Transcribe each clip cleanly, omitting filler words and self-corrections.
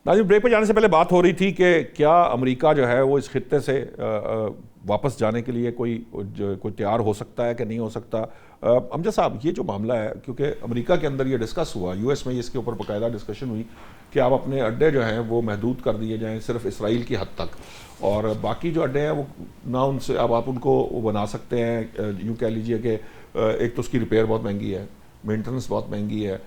ناظرین، بریک پہ جانے سے پہلے بات ہو رہی تھی کہ کیا امریکہ جو ہے وہ اس خطے سے واپس جانے کے لیے کوئی تیار ہو سکتا ہے کہ نہیں ہو سکتا. امجد صاحب، یہ جو معاملہ ہے، کیونکہ امریکہ کے اندر یہ ڈسکس ہوا، یو ایس میں اس کے اوپر باقاعدہ ڈسکشن ہوئی کہ آپ اپنے اڈے جو ہیں وہ محدود کر دیے جائیں صرف اسرائیل کی حد تک، اور باقی جو اڈے ہیں وہ نہ ان سے اب آپ ان کو وہ بنا سکتے ہیں. یوں کہہ لیجئے کہ ایک تو اس کی ریپیئر بہت مہنگی ہے، مینٹننس بہت مہنگی ہے،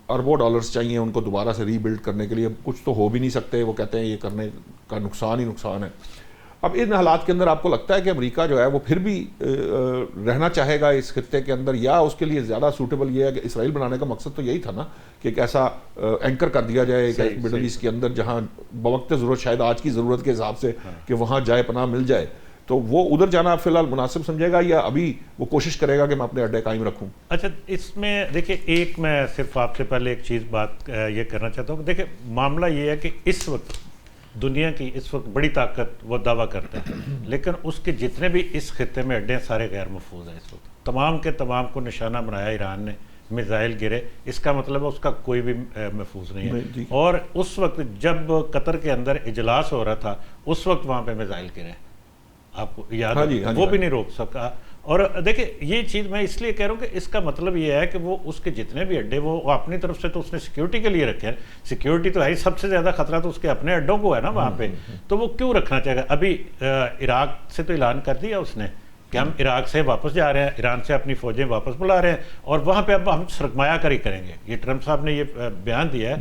اربوں ڈالرز چاہیے ان کو دوبارہ سے ری بلڈ کرنے کے لیے. کچھ تو ہو بھی نہیں سکتے، وہ کہتے ہیں یہ کرنے کا نقصان ہی نقصان ہے. اب ان حالات کے اندر آپ کو لگتا ہے کہ امریکہ جو ہے وہ پھر بھی رہنا چاہے گا اس خطے کے اندر، یا اس کے لیے زیادہ سوٹیبل یہ ہے کہ اسرائیل بنانے کا مقصد تو یہی تھا نا کہ ایک ایسا اینکر کر دیا جائے کہ مڈل ایسٹ کے اندر جہاں بوقت ضرورت، شاید آج کی ضرورت کے حساب سے، کہ وہاں جائے پناہ مل جائے. تو وہ ادھر جانا فی الحال مناسب سمجھے گا، یا ابھی وہ کوشش کرے گا کہ میں اپنے اڈے قائم رکھوں؟ اچھا، اس میں دیکھیں، ایک میں صرف آپ سے پہلے ایک چیز بات یہ کرنا چاہتا ہوں. دیکھیں، معاملہ یہ ہے کہ اس وقت دنیا کی اس وقت بڑی طاقت وہ دعویٰ کرتے ہیں، لیکن اس کے جتنے بھی اس خطے میں اڈے ہیں سارے غیر محفوظ ہیں. اس وقت تمام کے تمام کو نشانہ بنایا ایران نے، میزائل گرے، اس کا مطلب ہے اس کا کوئی بھی محفوظ نہیں ہے. اور اس وقت جب قطر کے اندر اجلاس ہو رہا تھا اس وقت وہاں پہ میزائل گرے، آپ کو یاد ہے، وہ بھی نہیں روک سکا. اور دیکھیں، یہ چیز میں اس لیے کہہ رہا ہوں کہ اس کا مطلب یہ ہے کہ وہ اس کے جتنے بھی اڈے وہ اپنی طرف سے تو اس نے سیکیورٹی کے لیے رکھے ہیں. سیکیورٹی تو ہے، سب سے زیادہ خطرہ تو اس کے اپنے اڈوں کو ہے نا وہاں پہ، تو وہ کیوں رکھنا چاہے گا؟ ابھی عراق سے تو اعلان کر دیا اس نے کہ ہم عراق سے واپس جا رہے ہیں، ایران سے اپنی فوجیں واپس بلا رہے ہیں، اور وہاں پہ اب ہم سرمایہ کاری کریں گے. یہ ٹرمپ صاحب نے یہ بیان دیا ہے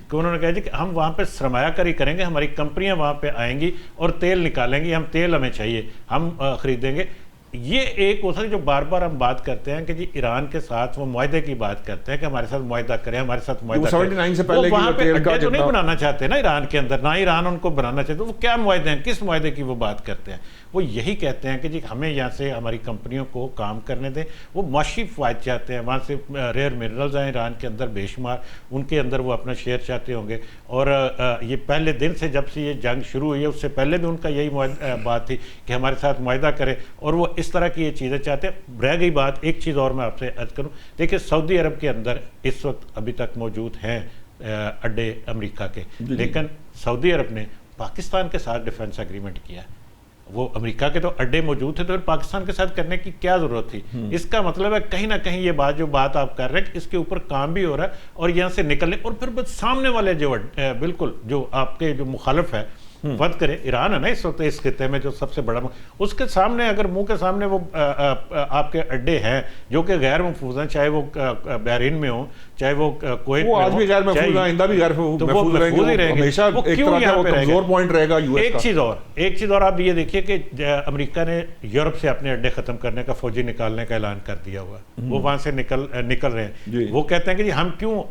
کہ انہوں نے کہا کہ ہم وہاں پہ سرمایہ کاری کریں گے، ہماری کمپنیاں وہاں پہ آئیں گی اور تیل نکالیں گی، ہم تیل ہمیں چاہیے، ہم خریدیں گے. یہ ایک ہوتا ہے جو بار بار ہم بات کرتے ہیں کہ جی ایران کے ساتھ وہ معاہدے کی بات کرتے ہیں کہ ہمارے ساتھ معاہدہ کریں، ہمارے ساتھ معاہدہ کریں. وہ وہاں پہ اڈے تو نہیں بنانا چاہتے نا ایران کے اندر، نہ ایران ان کو بنانا چاہتے. وہ کیا معاہدے ہیں، کس معاہدے کی وہ بات کرتے ہیں؟ وہ یہی کہتے ہیں کہ جی ہمیں یہاں سے ہماری کمپنیوں کو کام کرنے دیں. وہ معاشی فوائد چاہتے ہیں، وہاں سے ریئر منرلز ہیں ایران کے اندر بے شمار، ان کے اندر وہ اپنا شیئر چاہتے ہوں گے. اور یہ پہلے دن سے جب سے یہ جنگ شروع ہوئی ہے اس سے پہلے بھی ان کا یہی بات تھی کہ ہمارے ساتھ معاہدہ کریں، اور وہ اس طرح کی یہ چیزیں چاہتے ہیں. رہ گئی بات، ایک چیز اور میں آپ سے عرض کروں. دیکھیں، سعودی عرب کے اندر اس وقت ابھی تک موجود ہیں اڈے امریکہ کے، لیکن سعودی عرب نے پاکستان کے ساتھ ڈیفنس ایگریمنٹ کیا ہے. وہ امریکہ کے تو اڈے موجود تھے، تو پاکستان کے ساتت کرنے کی کیا ضرورت تھی؟ اس کا مطلب ہے کہیں نہ کہیں یہ بات آپ کر رہے ہیں کہ اس کے اوپر کام بھی ہو رہا ہے، اور یہاں سے نکلنے، اور پھر سامنے والے جو بالکل جو آپ کے جو مخالف ہے ود کرے، ایران ہے نا اس وقت اس خطے میں جو سب سے بڑا، اس کے سامنے اگر منہ کے سامنے وہ آپ کے اڈے ہیں جو کہ غیر محفوظ ہیں، چاہے وہ بحرین میں ہوں، چاہے وہ کویت میں ہوں، ایک چیز اور آپ یہ دیکھیے کہ امریکہ نے یورپ سے اپنے اڈے ختم کرنے کا، فوجی نکالنے کا اعلان کر دیا ہوا. وہ وہاں سے نکل رہے ہیں. وہ کہتے ہیں کہ جی ہم کیوں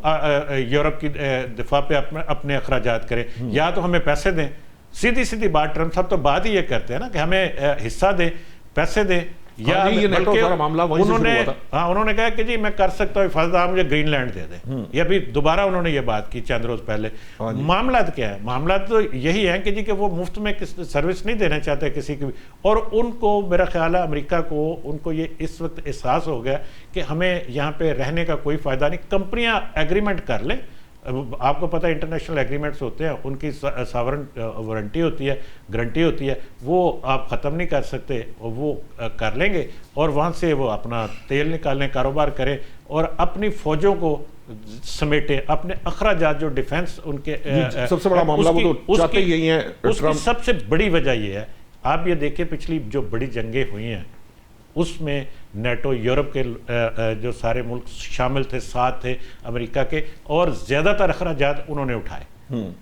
یورپ کی دفاع پہ اپنے اخراجات کریں، یا تو ہمیں پیسے دیں. سیدھی بات ٹرمپ صاحب تو بات ہی یہ کرتے ہیں نا کہ ہمیں حصہ دیں، پیسے دیں، یا انہوں نے کہا کہ جی میں کر سکتا ہوں حفاظت، آپ مجھے گرین لینڈ دے دیں. یہ ابھی دوبارہ انہوں نے یہ بات کی چند روز پہلے. معاملات کیا ہے؟ معاملات تو یہی ہیں کہ جی کہ وہ مفت میں سروس نہیں دینا چاہتے کسی کی بھی. اور ان کو میرا خیال ہے امریکہ کو، ان کو یہ اس وقت احساس ہو گیا کہ ہمیں یہاں پہ رہنے کا کوئی فائدہ نہیں. کمپنیاں ایگریمنٹ کر لیں، آپ کو پتہ ہے انٹرنیشنل ایگریمنٹس ہوتے ہیں، ان کی ساورن وارنٹی ہوتی ہے، گارنٹی ہوتی ہے، وہ آپ ختم نہیں کر سکتے. وہ کر لیں گے اور وہاں سے وہ اپنا تیل نکالنے، کاروبار کریں، اور اپنی فوجوں کو سمیٹے، اپنے اخراجات جو ڈیفنس ان کے سب سے بڑا معاملہ وہ تو چاہتے یہی ہیں. اس کی سب سے بڑی وجہ یہ ہے، آپ یہ دیکھیں پچھلی جو بڑی جنگیں ہوئی ہیں اس میں نیٹو، یورپ کے جو سارے ملک شامل تھے، ساتھ تھے امریکہ کے، اور زیادہ تر اخراجات انہوں نے اٹھائے.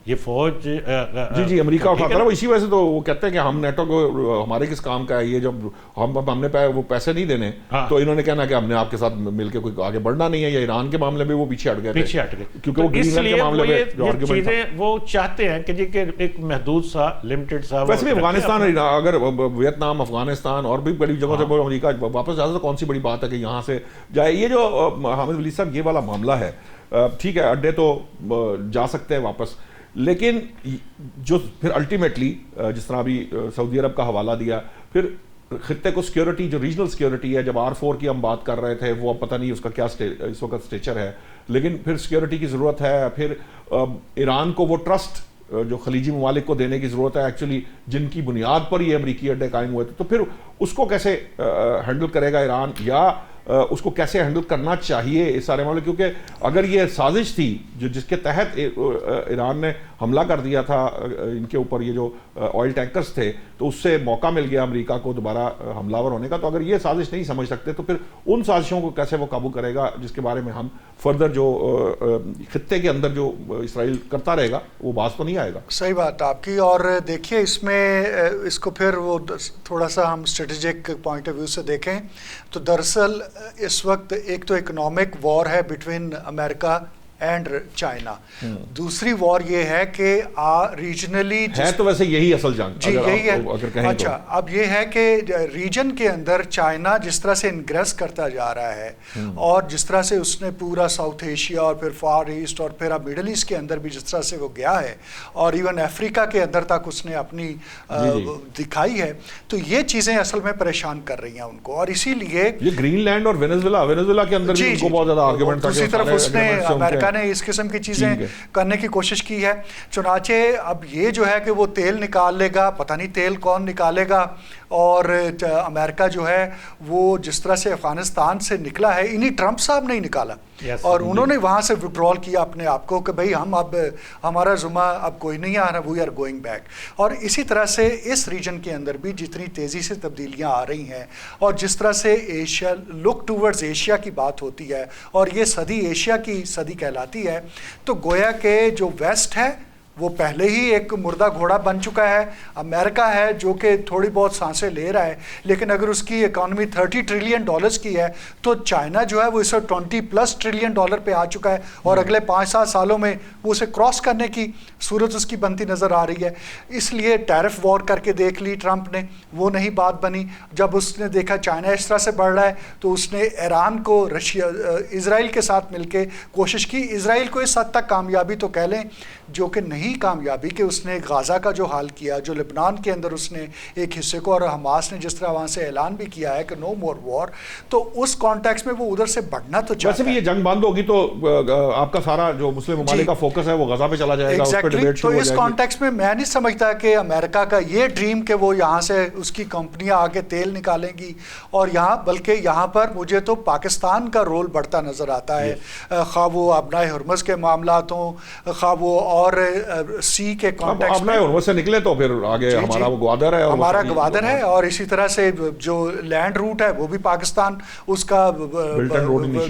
یہ فوج جی امریکہ اٹھاتا ہے. اسی وجہ سے تو وہ کہتے ہیں کہ ہم نیٹو کو ہمارے کس کام کا ہے یہ، جب ہم نے وہ پیسے نہیں دینے تو انہوں نے کہنا کہ ہم نے آپ کے ساتھ مل کے کوئی آگے بڑھنا نہیں ہے. یا ایران کے معاملے میں وہ پیچھے ہٹ گئے کیونکہ وہ گرین لینڈ کے معاملے میں چیزیں وہ چاہتے ہیں کہ جی کہ ایک محدود سا، لمیٹڈ سا. ویسے بھی افغانستان، اگر ویتنام، افغانستان اور بھی بڑی جگہوں سے امریکہ واپس جاتا تو کون سی بڑی بات ہے کہ یہاں سے جائے. یہ جو حامد ولی صاحب یہ والا معاملہ ہے، ٹھیک ہے اڈے تو جا سکتے ہیں واپس، لیکن جو پھر الٹیمیٹلی جس طرح ابھی سعودی عرب کا حوالہ دیا، پھر خطے کو سیکیورٹی جو ریجنل سیکیورٹی ہے، جب R4 کی ہم بات کر رہے تھے، وہ اب پتہ نہیں اس کا کیا اس وقت سٹیچر ہے. لیکن پھر سیکیورٹی کی ضرورت ہے, پھر ایران کو وہ ٹرسٹ جو خلیجی ممالک کو دینے کی ضرورت ہے ایکچولی, جن کی بنیاد پر یہ امریکی اڈے قائم ہوئے تھے, تو پھر اس کو کیسے ہینڈل کرے گا ایران, یا اس کو کیسے ہینڈل کرنا چاہیے اس سارے معاملے, کیونکہ اگر یہ سازش تھی جس کے تحت ایران نے حملہ کر دیا تھا ان کے اوپر, یہ جو آئل ٹینکرز تھے, تو اس سے موقع مل گیا امریکہ کو دوبارہ حملہ آور ہونے کا, تو اگر یہ سازش نہیں سمجھ سکتے تو پھر ان سازشوں کو کیسے وہ قابو کرے گا, جس کے بارے میں ہم فردر جو خطے کے اندر جو اسرائیل کرتا رہے گا وہ باز تو نہیں آئے گا. صحیح بات آپ کی. اور دیکھیے اس میں اس کو پھر وہ تھوڑا سا ہم اسٹریٹجک پوائنٹ آف ویو سے دیکھیں تو دراصل اس وقت ایک تو اکنامک وار ہے بٹوین امریکہ اینڈ چائنا, دوسری وار یہ ہے کہ ریجنلی ہے تو ویسے یہی اصل جنگ, جی یہی ہے. اچھا, اب یہ ہے کہ ریجن کے اندر چائنا جس طرح سے انگریس کرتا جا رہا ہے, اور جس طرح سے اس نے پورا ساؤتھ ایشیا اور پھر فار ایسٹ اور پھر اب مڈل ایسٹ کے اندر بھی جس طرح سے وہ گیا ہے, اور ایون افریقہ کے اندر تک اس نے اپنی دکھائی ہے, تو یہ چیزیں اصل میں پریشان کر رہی ہیں ان کو. اور اسی لیے یہ گرین لینڈ اور وینزویلا کے اندر بھی ان کو بہت زیادہ آرگومنٹ تھا, دوسری طرف اس نے امریکہ نے اس قسم کی چیزیں کرنے کی کوشش کی ہے. چنانچہ اب یہ جو ہے کہ وہ تیل نکال لے گا, پتہ نہیں تیل کون نکالے گا, اور امریکہ جو ہے وہ جس طرح سے افغانستان سے نکلا ہے, انہی ٹرمپ صاحب نے ہی نکالا, اور انہوں نے وہاں سے وڈرال کیا اپنے آپ کو کہ بھئی ہم اب ہمارا ذمہ اب کوئی نہیں آ رہا, وی آر گوئنگ بیک. اور اسی طرح سے اس ریجن کے اندر بھی جتنی تیزی سے تبدیلیاں آ رہی ہیں, اور جس طرح سے ایشیا لک ٹورڈز ایشیا کی بات ہوتی ہے, اور یہ صدی ایشیا کی صدی کہلاتی ہے, تو گویا کہ جو ویسٹ ہے وہ پہلے ہی ایک مردہ گھوڑا بن چکا ہے. امریکہ ہے جو کہ تھوڑی بہت سانسیں لے رہا ہے, لیکن اگر اس کی اکانومی $30 ٹریلین کی ہے, تو چائنا جو ہے وہ اس وقت $20+ ٹریلین پہ آ چکا ہے, اور اگلے 5-7 سالوں میں وہ اسے کراس کرنے کی صورت اس کی بنتی نظر آ رہی ہے. اس لیے ٹیرف وار کر کے دیکھ لی ٹرمپ نے, وہ نہیں بات بنی. جب اس نے دیکھا چائنا اس طرح سے بڑھ رہا ہے, تو اس نے ایران کو اسرائیل کے ساتھ مل کے کوشش کی. اسرائیل کو اس حد تک کامیابی تو کہہ لیں جو کہ نہیں کامیابی, کہ اس نے غازہ کا جو حال کیا, جو لبنان کے اندر اس نے ایک حصے کو, اور حماس نے جس طرح وہاں سے اعلان بھی کیا ہے کہ نو مور وار, تو اس کانٹیکس میں وہ ادھر سے بڑھنا تو چاہتا ہے. ویسے بھی یہ جنگ بند ہوگی تو آپ کا سارا جو مسلم ممالک کا فوکس ہے وہ غزہ پہ چلا جائے گا, اس پہ ڈیبیٹ شروع ہو جائے گی. تو اس کانٹیکس میں نہیں سمجھتا کہ امریکہ کا یہ ڈریم کہ وہ یہاں سے اس کی کمپنیاں آگے تیل نکالیں گی, اور یہاں بلکہ یہاں پر مجھے تو پاکستان کا رول بڑھتا نظر آتا ہے, خواہ وہ ابنائے ہرمز کے معاملات ہوں, خواہ وہ اور سی کے کانٹیکس میں ہرمز سے نکلے تو پھر آگے ہمارا وہ گوادر ہے, ہمارا گوادر ہے, اور اسی طرح سے جو لینڈ روٹ ہے وہ بھی پاکستان اس کا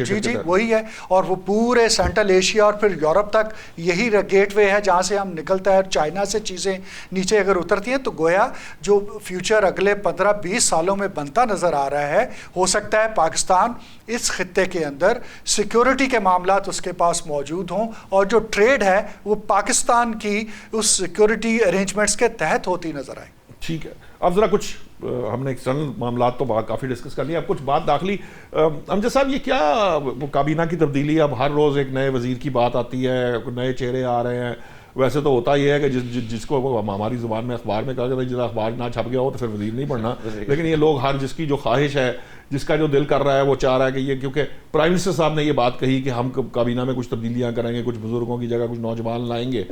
جی وہی ہے, اور وہ پورے سینٹرل ایشیا اور پھر یورپ تک یہی گیٹ وے ہے جہاں سے ہم نکلتا ہے. چائنا سے چیزیں نیچے اگر اترتی ہیں تو گویا جو فیوچر اگلے 15-20 سالوں میں بنتا نظر آ رہا ہے, ہو سکتا ہے پاکستان اس خطے کے اندر سیکیورٹی کے معاملات اس کے پاس موجود ہوں, اور جو ٹریڈ ہے وہ پاکستان کی اس سیکیورٹی ارینجمنٹس کے تحت ہوتی نظر آئے. ٹھیک ہے, اب ذرا کچھ ہم نے ایکسٹرنل معاملات تو کافی ڈسکس کر لیا, اب کچھ بات داخلی. امجد صاحب, یہ کیا کابینہ کی تبدیلی, اب ہر روز ایک نئے وزیر کی بات آتی ہے, نئے چہرے آ رہے ہیں. ویسے تو ہوتا یہ ہے کہ جس کو ہماری زبان میں اخبار میں کہا جاتا ہے جس اخبار نہ چھپ گیا ہو تو پھر وزیر نہیں پڑھنا, لیکن یہ لوگ ہر جس کی جو خواہش ہے, جس کا جو دل کر رہا ہے وہ چاہ رہا ہے کہ یہ, کیونکہ پرائم منسٹر صاحب نے یہ بات کہی کہ ہم کابینہ میں کچھ تبدیلیاں کریں گے, کچھ بزرگوں کی جگہ کچھ نوجوان لائیں گے.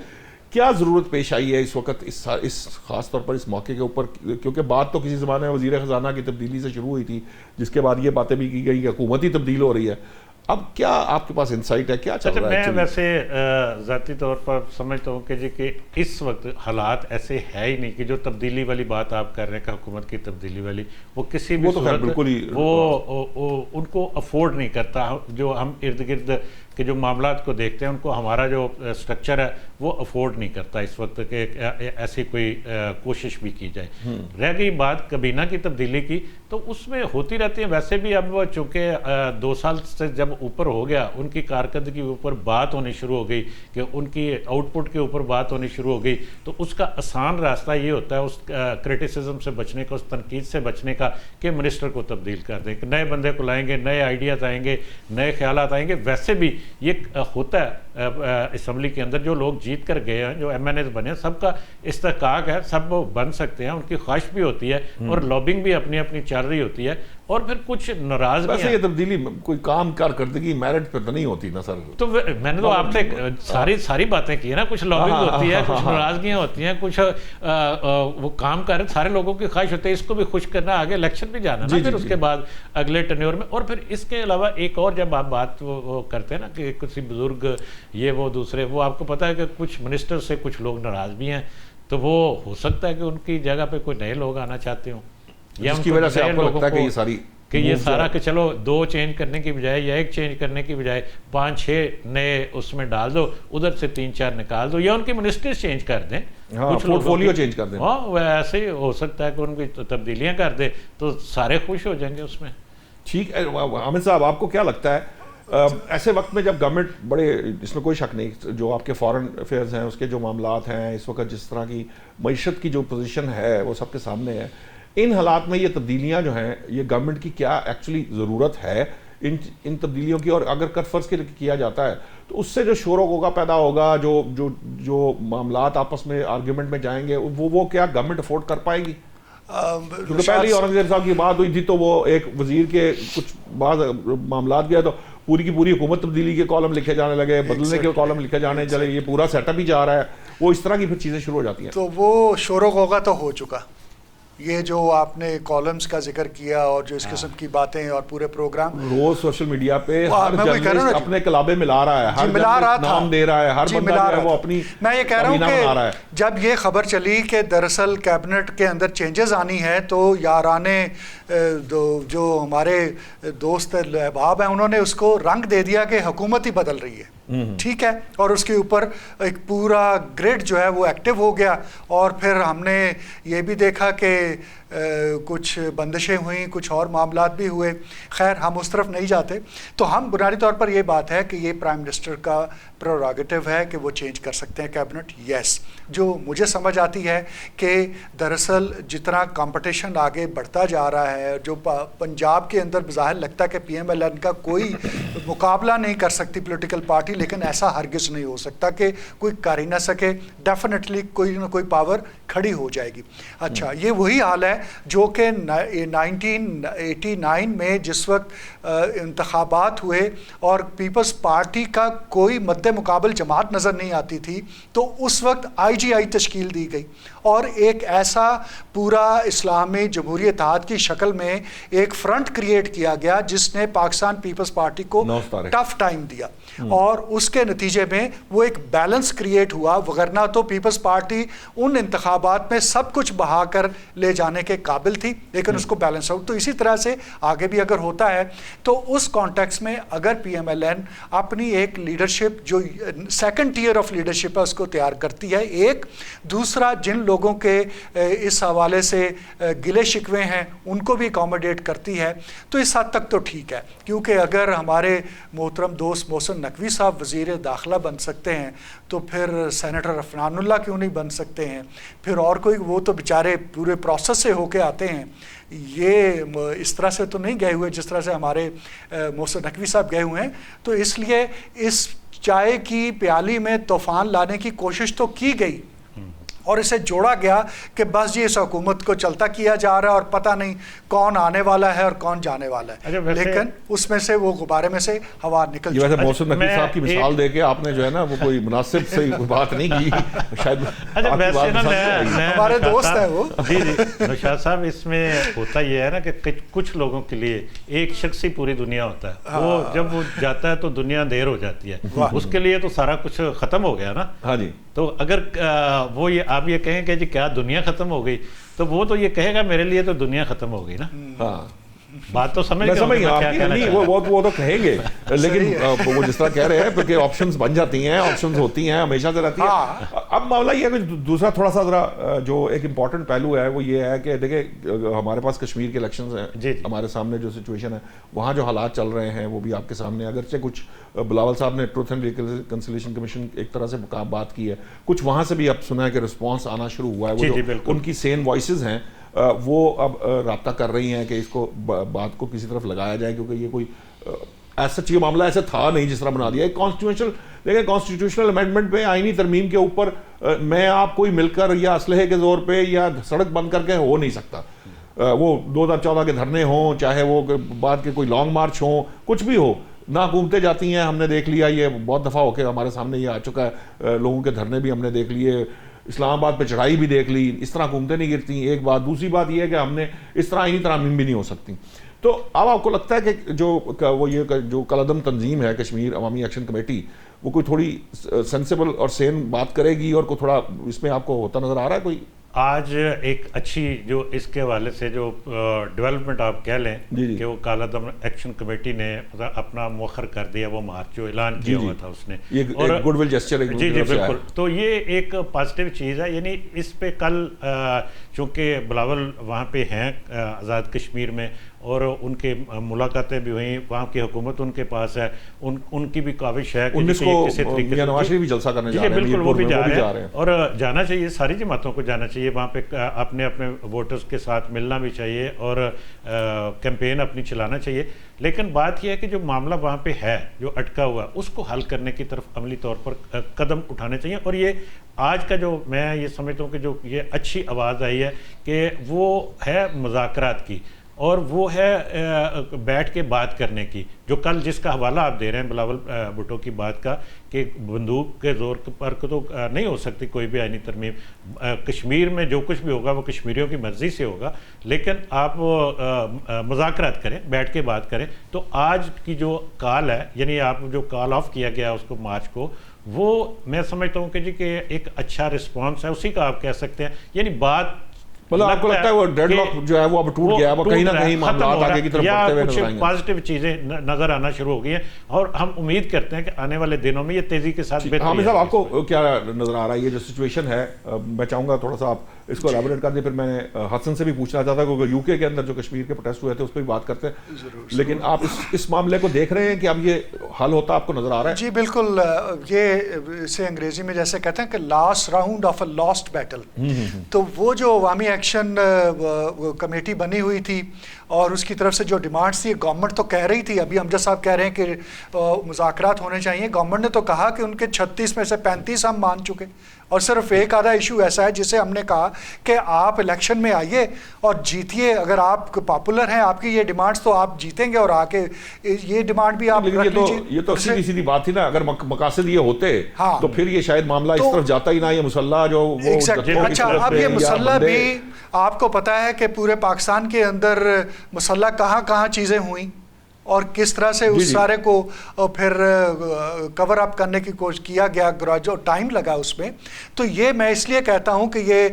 کیا ضرورت پیش آئی ہے اس وقت اس خاص طور پر اس موقع کے اوپر, کیونکہ بات تو کسی زمانے میں وزیر خزانہ کی تبدیلی سے شروع ہوئی تھی, جس کے بعد یہ باتیں بھی کی گئی کہ حکومت ہی تبدیل ہو رہی ہے. اب کیا آپ کے پاس انسائٹ ہے, کیا چل رہا ہے؟ میں ویسے ذاتی طور پر سمجھتا ہوں کہ اس وقت حالات ایسے ہے ہی نہیں کہ جو تبدیلی والی بات آپ کر رہے ہیں کہ حکومت کی تبدیلی والی, وہ کسی بھی صورت وہ ان کو افورڈ نہیں کرتا. جو ہم ارد گرد کہ جو معاملات کو دیکھتے ہیں ان کو ہمارا جو سٹرکچر ہے وہ افورڈ نہیں کرتا اس وقت کہ ایسی کوئی کوشش بھی کی جائے. رہ گئی بات کابینہ کی تبدیلی کی, تو اس میں ہوتی رہتی ہیں. ویسے بھی اب چونکہ 2 سال سے جب اوپر ہو گیا, ان کی کارکردگی کے اوپر بات ہونی شروع ہو گئی, کہ ان کی آؤٹ پٹ کے اوپر بات ہونی شروع ہو گئی, تو اس کا آسان راستہ یہ ہوتا ہے اس کرٹیسزم سے بچنے کا, اس تنقید سے بچنے کا, کہ منسٹر کو تبدیل کر دیں, کہ نئے بندے کو لائیں گے, نئے آئیڈیاز آئیں گے, نئے خیالات آئیں گے. ویسے بھی یہ ہوتا ہے اسمبلی کے اندر, جو لوگ جیت کر گئے ہیں, جو MNAs بنے ہیں, سب کا استحقاق ہے, سب وہ بن سکتے ہیں, ان کی خواہش بھی ہوتی ہے, اور لابنگ بھی اپنی اپنی چل رہی ہوتی ہے. اور پھر کچھ ناراضگیاں. ویسے یہ تبدیلی کوئی کام کارکردگی میرٹ پہ تو نہیں ہوتی نا سر. تو میں نے تو آپ سے ساری باتیں کی ہیں نا, کچھ لابنگ ہوتی ہے, کچھ ناراضگیاں ہوتی ہیں, کچھ وہ کام کر رہے سارے لوگوں کی خواہش ہوتی ہے اس کو بھی خوش کرنا, آگے الیکشن بھی جانا نا پھر اس کے بعد اگلے ٹینیور میں. اور پھر اس کے علاوہ ایک اور جب آپ بات وہ کرتے ہیں نا کہ کسی بزرگ یہ وہ دوسرے, وہ آپ کو پتہ ہے کہ کچھ منسٹر سے کچھ لوگ ناراض بھی ہیں, تو وہ ہو سکتا ہے کہ ان کی جگہ پہ کوئی نئے لوگ آنا چاہتے ہوں, یا اس کی وجہ سے آپ کو لگتا ہے کہ یہ ساری کہ یہ سارا کہ چلو 2 چینج کرنے کی بجائے یا 1 چینج کرنے کی بجائے 5-6 نئے اس میں ڈال دو, ادھر سے 3-4 نکال دو, یا ان کی منسٹرز چینج کر دیں, کچھ پورٹفولیو چینج کر دیں. ہاں ایسے ہی ہو سکتا ہے کہ ان کی تبدیلیاں کر دیں تو سارے خوش ہو جائیں گے اس میں. ٹھیک ہے حامد صاحب, آپ کو کیا لگتا ہے ایسے وقت میں جب گورنمنٹ بڑے, اس میں کوئی شک نہیں, جو آپ کے فارن افیئرز ہیں اس کے جو معاملات ہیں اس وقت, جس طرح کی معیشت کی جو پوزیشن ہے وہ سب کے سامنے ہے, ان حالات میں یہ تبدیلیاں جو ہیں یہ گورنمنٹ کی کیا ایکچولی ضرورت ہے ان تبدیلیوں کی؟ اور اگر کر فرض کے کیا جاتا ہے تو اس سے جو شور و غوغا پیدا ہوگا, جو معاملات آپس میں آرگیومنٹ میں جائیں گے, وہ کیا گورنمنٹ افورڈ کر پائے گی؟ کیونکہ پہلی اورنگزیب صاحب کی بات ہوئی تھی تو وہ ایک وزیر کے کچھ بعض معاملات گیا تو پوری کی پوری حکومت تبدیلی کے کالم لکھے جانے لگے, بدلنے کے کالم لکھے جانے چلے, یہ پورا سیٹ اپ ہی جا رہا ہے, وہ اس طرح کی پھر چیزیں شروع ہو جاتی ہیں. تو وہ شور و غوغا تو ہو چکا, یہ جو آپ نے کالمز کا ذکر کیا اور جو اس قسم کی باتیں اور پورے پروگرام روز سوشل میڈیا پہ ہر جرنلسٹ اپنے کلابے ملا رہا ہے, ہر جرنلسٹ نام دے رہا ہے, ہر بندہ جو ہے وہ اپنی, میں یہ کہہ رہا ہوں کہ جب یہ خبر چلی کہ دراصل کیبنٹ کے اندر چینجز آنی ہے تو یارانے جو ہمارے دوست احباب ہیں انہوں نے اس کو رنگ دے دیا کہ حکومت ہی بدل رہی ہے, ٹھیک ہے, اور اس کے اوپر ایک پورا گریڈ جو ہے وہ ایکٹیو ہو گیا. اور پھر ہم نے یہ بھی دیکھا کہ کچھ بندشیں ہوئیں, کچھ اور معاملات بھی ہوئے. خیر ہم اس طرف نہیں جاتے. تو ہم بنیادی طور پر یہ بات ہے کہ یہ پرائم منسٹر کا پروراگیٹو ہے کہ وہ چینج کر سکتے ہیں کیبنٹ. یس, جو مجھے سمجھ آتی ہے کہ دراصل جتنا کمپٹیشن آگے بڑھتا جا رہا ہے, جو پنجاب کے اندر بظاہر لگتا ہے کہ پی ایم ایل این کا کوئی مقابلہ نہیں کر سکتی پولیٹیکل پارٹی, لیکن ایسا ہرگز نہیں ہو سکتا کہ کوئی کر ہی نہ سکے. ڈیفینیٹلی کوئی نہ کوئی پاور کھڑی ہو جائے گی. اچھا, یہ وہی حال ہے جو کہ 1989 میں جس وقت انتخابات ہوئے اور پیپلز پارٹی کا کوئی مد مقابل جماعت نظر نہیں آتی تھی, تو اس وقت IGI تشکیل دی گئی اور ایک ایسا پورا اسلامی جمہوری اتحاد کی شکل میں ایک فرنٹ کریٹ کیا گیا جس نے پاکستان پیپلز پارٹی کو ٹف ٹائم دیا, اور اس کے نتیجے میں وہ ایک بیلنس کریٹ ہوا. وگرنہ تو پیپلز پارٹی ان انتخابات میں سب کچھ بہا کر لے جانے کے قابل تھی, لیکن اس کو بیلنس آؤٹ. تو اسی طرح سے آگے بھی اگر ہوتا ہے تو اس کانٹیکس میں اگر پی ایم ایل این اپنی ایک لیڈرشپ جو سیکنڈ ٹیئر آف لیڈرشپ ہے اس کو تیار کرتی ہے, ایک دوسرا جن لوگوں کے اس حوالے سے گلے شکوے ہیں ان کو بھی اکاموڈیٹ کرتی ہے, تو اس حد تک تو ٹھیک ہے. کیونکہ اگر ہمارے محترم دوست محسن نقوی صاحب وزیر داخلہ بن سکتے ہیں تو پھر سینیٹر عفنان اللہ کیوں نہیں بن سکتے ہیں, پھر اور کوئی, وہ تو بیچارے پورے پروسیس سے ہو کے آتے ہیں, یہ اس طرح سے تو نہیں گئے ہوئے جس طرح سے ہمارے محسن نقوی صاحب گئے ہوئے ہیں. تو اس لیے اس چائے کی پیالی میں طوفان لانے کی کوشش تو کی گئی اور اسے جوڑا گیا کہ بس جی اس حکومت کو چلتا کیا جا رہا ہے اور پتہ نہیں کون آنے والا ہے اور کون جانے والا ہے, لیکن اس میں سے وہ غبارے میں سے ہوا نکل چکی. ویسے محسن نقوی صاحب کی مثال دے کے آپ نے جو ہے نا وہ کوئی مناسب سے بات نہیں کی, شاید ہمارے دوست ہیں وہ. جی نوشاد صاحب, اس میں ہوتا یہ ہے نا کہ کچھ لوگوں کے لیے ایک شخص ہی پوری دنیا ہوتا ہے, وہ جب وہ جاتا ہے تو دنیا دیر ہو جاتی ہے, اس کے لیے تو سارا کچھ ختم ہو گیا نا. ہاں جی, تو اگر وہ یہ آپ یہ کہیں کہ جی کیا دنیا ختم ہو گئی, تو وہ تو یہ کہے گا میرے لیے تو دنیا ختم ہو گئی نا. ہاں بات تو سمجھ نہیں, وہ تو کہیں گے, لیکن وہ جس طرح کہہ رہے ہیں کہ آپشنز بن جاتی ہیں, آپشنز ہوتی ہیں, ہمیشہ سے رہتی ہیں. اب معاملہ یہ ہے کہ دوسرا تھوڑا سا ذرا جو ایک امپورٹنٹ پہلو ہے وہ یہ ہے کہ دیکھیں ہمارے پاس کشمیر کے الیکشنز ہیں, ہمارے سامنے جو سچویشن ہے وہاں جو حالات چل رہے ہیں وہ بھی آپ کے سامنے. اگرچہ کچھ بلاول صاحب نے ٹروتھ اینڈ ریکنسیلیشن کمیشن ایک طرح سے بات کی ہے, کچھ وہاں سے بھی اب سنا ہے کہ رسپانس آنا شروع ہوا ہے, وہ جو ان کی سین وائسز ہیں وہ اب رابطہ کر رہی ہیں کہ اس کو بات کو کسی طرف لگایا جائے, کیونکہ یہ کوئی ایسا یہ معاملہ ایسے تھا نہیں جس طرح بنا دیا. ایک کانسٹیٹیوشنل امینڈمنٹ پہ, آئینی ترمیم کے اوپر میں آپ کوئی مل کر یا اسلحے کے زور پہ یا سڑک بند کر کے ہو نہیں سکتا. وہ 2014 کے دھرنے ہوں، چاہے وہ بعد کے کوئی لانگ مارچ ہوں، کچھ بھی ہو، نہ حکومتیں جاتی ہیں. ہم نے دیکھ لیا یہ بہت دفعہ ہو کے ہمارے سامنے یہ آ چکا ہے، لوگوں کے دھرنے بھی ہم نے دیکھ لیے، اسلام آباد پہ چڑھائی بھی دیکھ لی. اس طرح حکومتیں نہیں گرتی. ایک بات. دوسری بات یہ ہے کہ ہم نے اس طرح انہی طرح بھی نہیں ہو سکتی. تو اب آپ کو لگتا ہے کہ جو کالعدم تنظیم ہے کشمیر عوامی ایکشن کمیٹی، وہ کوئی تھوڑی سینسیبل اور سین بات کرے گی، اور کوئی تھوڑا اس میں آپ کو ہوتا نظر آ رہا ہے کوئی؟ آج ایک اچھی جو اس کے حوالے سے جو ڈیولپمنٹ آپ کہہ لیں کہ وہ کالعدم ایکشن کمیٹی نے اپنا مؤخر کر دیا وہ مارچ جو اعلان کیا ہوا تھا اس نے، اور گڈ ول جسچر. جی بالکل. تو یہ ایک پازیٹیو چیز ہے. یعنی اس پہ کل چونکہ بلاول وہاں پہ ہیں آزاد کشمیر میں، اور ان کے ملاقاتیں بھی ہوئیں، وہاں کی حکومت ان کے پاس ہے، ان کی بھی کاوش ہے کہ کسی طریقے سے نواز شریف بھی جلسہ کرنے جا رہے ہیں. بالکل وہ بھی جا رہے ہیں، اور جانا چاہیے، ساری جماعتوں کو جانا چاہیے وہاں پہ، اپنے اپنے ووٹرز کے ساتھ ملنا بھی چاہیے اور کیمپین اپنی چلانا چاہیے. لیکن بات یہ ہے کہ جو معاملہ وہاں پہ ہے جو اٹکا ہوا، اس کو حل کرنے کی طرف عملی طور پر قدم اٹھانے چاہیے. اور یہ آج کا جو میں یہ سمجھتا ہوں کہ جو یہ اچھی آواز آئی ہے کہ وہ ہے مذاکرات کی، اور وہ ہے بیٹھ کے بات کرنے کی. جو کل جس کا حوالہ آپ دے رہے ہیں بلاول بھٹو کی بات کا، کہ بندوق کے زور پر تو نہیں ہو سکتی کوئی بھی آئینی ترمیم. کشمیر میں جو کچھ بھی ہوگا وہ کشمیریوں کی مرضی سے ہوگا، لیکن آپ مذاکرات کریں، بیٹھ کے بات کریں. تو آج کی جو کال ہے، یعنی آپ جو کال آف کیا گیا اس کو مارچ کو، وہ میں سمجھتا ہوں کہ جی کہ ایک اچھا رسپانس ہے، اسی کا آپ کہہ سکتے ہیں. یعنی بات مطلب آپ کو لگتا ہے وہ ڈیڈ لاک جو ہے وہ اب ٹوٹ گیا، وہ کہیں نہ کہیں معاملات آگے کی طرف بڑھتے ہوئے نظر آئیں گے، پازیٹیو چیزیں نظر آنا شروع ہو گئی ہیں، اور ہم امید کرتے ہیں کہ آنے والے دنوں میں یہ تیزی کے ساتھ بہتر. حامد صاحب آپ کو کیا نظر آ رہا ہے یہ جو سچویشن ہے؟ میں چاہوں گا تھوڑا سا آپ اس کو الیبوریٹ کر دیں. پھر میں حسن سے بھی پوچھنا چاہتا ہوں کہ یو کے اندر جو کشمیر کے پروٹیسٹ ہوئے تھے اس پہ بھی بات کرتے ہیں، لیکن آپ اس معاملے کو دیکھ رہے ہیں کہ اب یہ حل ہوتا آپ کو نظر آ رہا ہے؟ جی بالکل. یہ اسے انگریزی میں جیسے کہتے ہیں کہ last round of a last battle. تو وہ جو عوامی ایکشن کمیٹی بنی ہوئی تھی اور اس کی طرف سے جو ڈیمانڈس تھی، گورنمنٹ تو کہہ رہی تھی، ابھی امجد صاحب کہہ رہے ہیں کہ مذاکرات ہونے چاہیے. گورنمنٹ نے تو کہا کہ ان کے 36 میں سے 35 ہم مان چکے، اور صرف ایک آدھا ایشو ایسا ہے جسے ہم نے کہا کہ آپ الیکشن میں آئیے اور جیتیے. اگر آپ پاپولر ہیں، آپ کی یہ ڈیمانڈس، تو آپ جیتیں گے، اور آ کے یہ ڈیمانڈ بھی آپ رکھ لیجیے. یہ تو سیدھی سیدھی بات تھی نا. اگر مقاصد یہ ہوتے تو پھر یہ شاید معاملہ اس طرف جاتا ہی نہ. یہ مسلح جو اچھا، اب یہ مسلح بھی آپ کو پتا ہے کہ پورے پاکستان کے اندر مسلح کہاں کہاں چیزیں ہوئیں، اور کس طرح سے اس سارے کو پھر کور اپ کرنے کی کوشش کیا گیا، جو ٹائم لگا اس میں. تو یہ میں اس لیے کہتا ہوں کہ یہ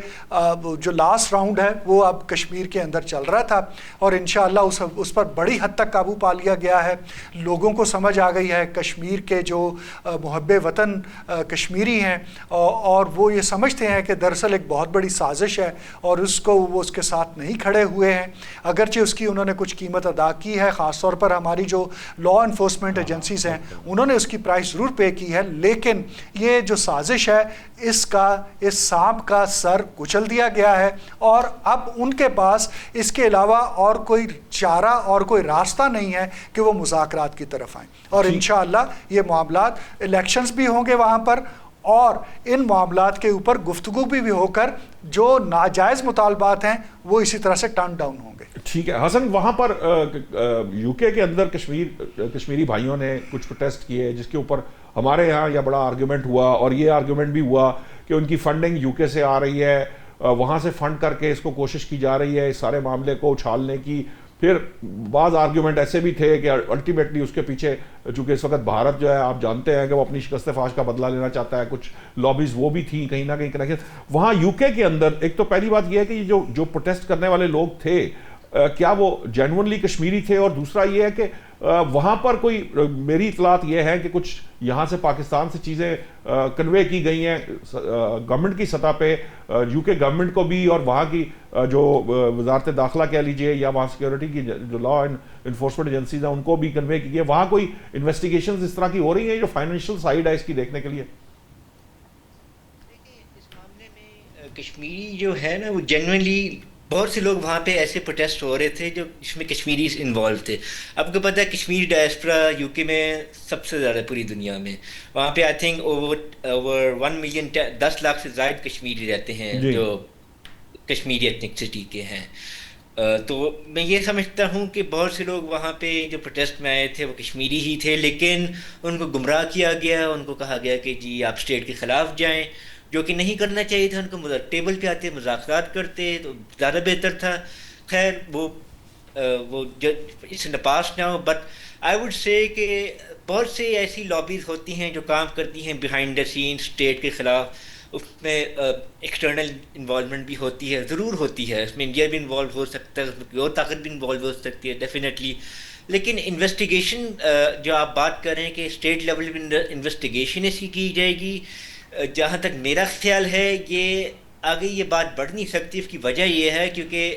جو لاسٹ راؤنڈ ہے وہ اب کشمیر کے اندر چل رہا تھا، اور انشاءاللہ اس پر بڑی حد تک قابو پا لیا گیا ہے. لوگوں کو سمجھ آ گئی ہے، کشمیر کے جو محب وطن کشمیری ہیں، اور وہ یہ سمجھتے ہیں کہ دراصل ایک بہت بڑی سازش ہے، اور وہ اس کے ساتھ نہیں کھڑے ہوئے ہیں. اگرچہ اس کی انہوں نے کچھ قیمت ادا کی ہے، خاص طور پر ہماری جو لا انفورسمنٹ ایجنسیز ہیں انہوں نے اس کی پرائس ضرور پے کی ہے، لیکن یہ جو سازش ہے اس سانپ کا سر کچل دیا گیا ہے، اور اب ان کے پاس اس کے علاوہ اور کوئی چارہ اور کوئی راستہ نہیں ہے کہ وہ مذاکرات کی طرف آئیں. اور انشاءاللہ یہ معاملات، الیکشنز بھی ہوں گے وہاں پر، اور ان معاملات کے اوپر گفتگو بھی ہو کر جو ناجائز مطالبات ہیں وہ اسی طرح سے ٹرن ڈاؤن ہوں گے. ٹھیک ہے حسن، وہاں پر یو کے اندر کشمیری بھائیوں نے کچھ پروٹیسٹ کیے جس کے اوپر ہمارے یہاں یہ بڑا آرگیومنٹ ہوا، اور یہ آرگیومنٹ بھی ہوا کہ ان کی فنڈنگ یو کے سے آ رہی ہے، وہاں سے فنڈ کر کے اس کو کوشش کی جا رہی ہے اس سارے معاملے کو اچھالنے کی. پھر بعض آرگیومنٹ ایسے بھی تھے کہ الٹیمیٹلی اس کے پیچھے، چونکہ اس وقت بھارت جو ہے آپ جانتے ہیں کہ وہ اپنی شکست فاش کا بدلہ لینا چاہتا ہے، کچھ لابیز وہ بھی تھیں کہیں نہ کہیں کنیکشن وہاں یو کے اندر. ایک تو پہلی بات یہ ہے کہ جو پروٹیسٹ کرنے والے لوگ تھے کیا وہ جینونلی کشمیری تھے، اور دوسرا یہ ہے کہ وہاں پر کوئی، میری اطلاعات یہ ہے کہ کچھ یہاں سے پاکستان سے چیزیں کنوے کی گئی ہیں گورنمنٹ کی سطح پہ، یو کے گورنمنٹ کو بھی، اور وہاں کی جو وزارت داخلہ کہہ لیجئے یا وہاں سیکیورٹی کی جو لا انفورسمنٹ ایجنسیز ہیں ان کو بھی کنوے کی گئی ہے. وہاں کوئی انویسٹیگیشنز اس طرح کی ہو رہی ہیں جو فائنینشیل سائیڈ ہے اس کی دیکھنے کے لیے؟ اس معاملے میں کشمیری جو ہے نا وہ جنرلی بہت سے لوگ وہاں پہ ایسے پروٹیسٹ ہو رہے تھے جس میں کشمیری انوالو تھے. آپ کو پتہ ہے کشمیری ڈائسپورا یو کے میں سب سے زیادہ پوری دنیا میں. وہاں پہ I think over 1 million 10 lakh سے زائد کشمیری رہتے ہیں جو کشمیری ایتھنکسٹی کے ہیں. تو میں یہ سمجھتا ہوں کہ بہت سے لوگ وہاں پہ جو پروٹیسٹ میں آئے تھے وہ کشمیری ہی تھے، لیکن ان کو گمراہ کیا گیا، ان کو کہا گیا کہ جی آپ اسٹیٹ کے خلاف جائیں، جو کہ نہیں کرنا چاہیے تھا. ان کو ٹیبل پہ آتے مذاکرات کرتے تو زیادہ بہتر تھا. خیر وہ اس نے پاس نہ ہو، بٹ آئی وڈ سے کہ بہت سے ایسی لابیز ہوتی ہیں جو کام کرتی ہیں بیہائنڈ دا سین اسٹیٹ کے خلاف. اس میں ایکسٹرنل انوالومنٹ بھی ہوتی ہے، ضرور ہوتی ہے، اس میں انڈیا بھی انوالو ہو سکتا ہے، اس میں کوئی اور طاقت بھی انوالو ہو سکتی ہے ڈیفینیٹلی. لیکن انویسٹیگیشن جو آپ بات کر رہے ہیں کہ اسٹیٹ لیول پہ انویسٹیگیشن ایسی کی جائے گی، جہاں تک میرا خیال ہے یہ آگے یہ بات بڑھ نہیں سکتی. اس کی وجہ یہ ہے کیونکہ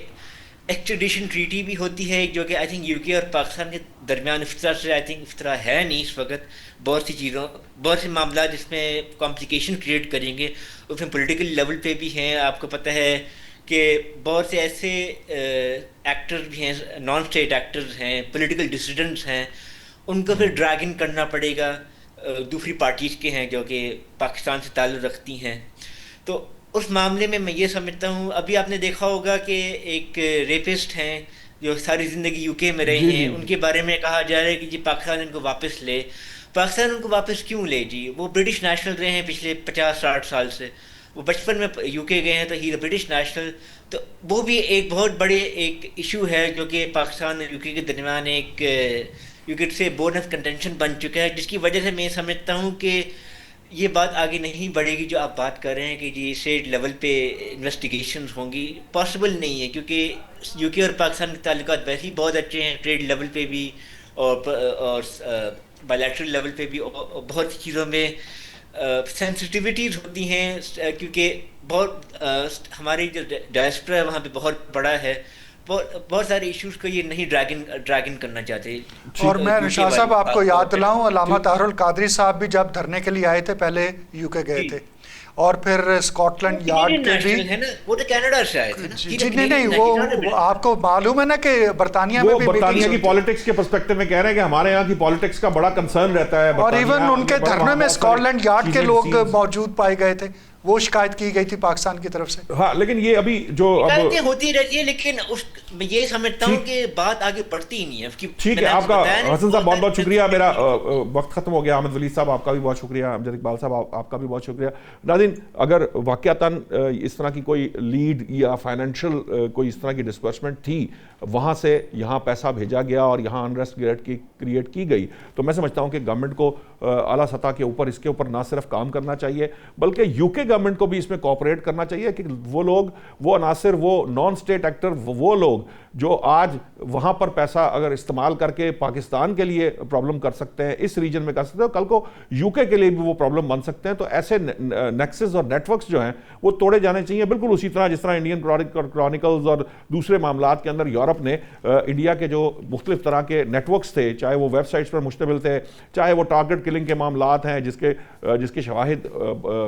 ایکسٹریڈیشن ٹریٹی بھی ہوتی ہے جو کہ آئی تھنک یو کے اور پاکستان کے درمیان اس طرح سے اس طرح ہے نہیں اس وقت. بہت سے معاملات جس میں کمپلیکیشن کریٹ کریں گے، اس میں پولیٹیکل لیول پہ بھی ہیں. آپ کو پتہ ہے کہ بہت سے ایسے ایکٹر بھی ہیں، نان اسٹیٹ ایکٹرز ہیں، پولیٹیکل ڈسیڈنٹس ہیں، ان کو پھر ڈریگ ان کرنا پڑے گا. دوسری پارٹیز کے ہیں جو کہ پاکستان سے تعلق رکھتی ہیں. تو اس معاملے میں یہ سمجھتا ہوں، ابھی آپ نے دیکھا ہوگا کہ ایک ریپسٹ ہیں جو ساری زندگی یو کے میں رہے ہیں، ان کے بارے میں کہا جا رہا ہے کہ جی پاکستان ان کو واپس لے. پاکستان ان کو واپس کیوں لے جی؟ وہ برٹش نیشنل رہے ہیں پچھلے 50-60 سال سے، وہ بچپن میں یو کے گئے ہیں تو ہی برٹش نیشنل. تو وہ بھی ایک بہت بڑے ایک ایشو ہے جو کہ پاکستان اور یو کے درمیان ایک یو کے سے بون آف کنٹینشن بن چکا ہے، جس کی وجہ سے میں سمجھتا ہوں کہ یہ بات آگے نہیں بڑھے گی. جو آپ بات کر رہے ہیں کہ جی اسٹیٹ لیول پہ انویسٹیگیشنز ہوں گی، پاسبل نہیں ہے، کیونکہ یو کے اور پاکستان کے تعلقات ویسے ہی بہت اچھے ہیں، ٹریڈ لیول پہ بھی اور بائیلیٹرل لیول پہ بھی. بہت سی چیزوں میں سینسٹیوٹیز ہوتی ہیں کیونکہ بہت ہماری جو ڈائسپورا ہے وہاں پہ بہت بڑا ہے. بہت سارے ایشوز کو یہ نہیں ڈریگ ان کرنا چاہتے. اور میں نشاط صاحب آپ کو یاد دلاؤں، علامہ طاہر القادری صاحب بھی جب دھرنے کے لیے آئے تھے پہلے یو کے گئے تھے، اور پھر اسکاٹ یارڈ کے بھی وہ تو کینیڈا سے آئے تھے نا. جی نہیں وہ آپ کو معلوم ہے نا کہ برطانیہ میں بھی برطانیہ کی پالیٹکس کے پرسپیکٹو میں کہہ رہے ہیں کہ ہمارے یہاں کی پالیٹکس کا بڑا کنسرن رہتا ہے، اور ایون ان کے دھرنے میں اسکاٹ لینڈ یارڈ کے لوگ موجود پائے گئے تھے، وہ شکایت کی گئی تھی پاکستان کی طرف سے. ہاں لیکن یہ ابھی جو شکایتیں ہوتی رہتی ہیں، لیکن میں یہ سمجھتا ہوں کہ بات آگے بڑھتی ہی نہیں ہے. ٹھیک ہے، آپ کا حسن صاحب بہت بہت شکریہ. میرا وقت ختم ہو گیا. احمد ولی صاحب آپ کا بھی بہت شکریہ. امجد اقبال صاحب آپ کا بھی بہت شکریہ. ناظرین، اگر واقعتاً اس طرح کی کوئی لیڈ یا فائنینشیل کوئی اس طرح کی ڈسبرسمنٹ تھی، وہاں سے یہاں پیسہ بھیجا گیا اور یہاں انریسٹ کریٹ کی گئی، تو میں سمجھتا ہوں کہ گورنمنٹ کو اعلیٰ سطح کے اوپر اس کے اوپر نہ صرف کام کرنا چاہیے بلکہ یو کے گورنمنٹ کو بھی اس میں کوآپریٹ کرنا چاہیے کہ وہ لوگ، وہ عناصر، وہ نان اسٹیٹ ایکٹر، وہ لوگ جو آج وہاں پر پیسہ اگر استعمال کر کے پاکستان کے لیے پرابلم کر سکتے ہیں، اس ریجن میں کر سکتے ہیں، کل کو یو کے لیے بھی وہ پرابلم بن سکتے ہیں. تو ایسے نیکسز اور نیٹ ورکس جو ہیں وہ توڑے جانے چاہیے، بالکل اسی طرح جس طرح انڈین کرونیکلز اور دوسرے معاملات کے اندر یورپ نے انڈیا کے جو مختلف طرح کے نیٹ ورکس تھے، چاہے وہ ویب سائٹس پر مشتمل تھے، چاہے وہ ٹارگٹ کلنگ کے معاملات ہیں جس کے شواہد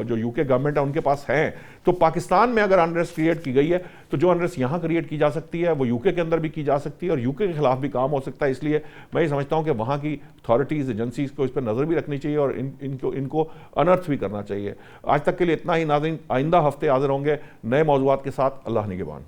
جو یو کے گورنمنٹ ہے ان کے پاس ہیں. تو پاکستان میں اگر انریسٹ کریٹ کی گئی ہے تو جو انریسٹ یہاں کریٹ کی جا سکتی ہے وہ یو کے اندر بھی کی جا سکتی ہے اور یو کے خلاف بھی کام ہو سکتا ہے. اس لیے میں یہ سمجھتا ہوں کہ وہاں کی اتھارٹیز، ایجنسیز کو اس پر نظر بھی رکھنی چاہیے اور ان کو انرتھ بھی کرنا چاہیے. آج تک کے لیے اتنا ہی. ناظرین، آئندہ ہفتے حاضر ہوں گے نئے موضوعات کے ساتھ. اللہ نگہبان.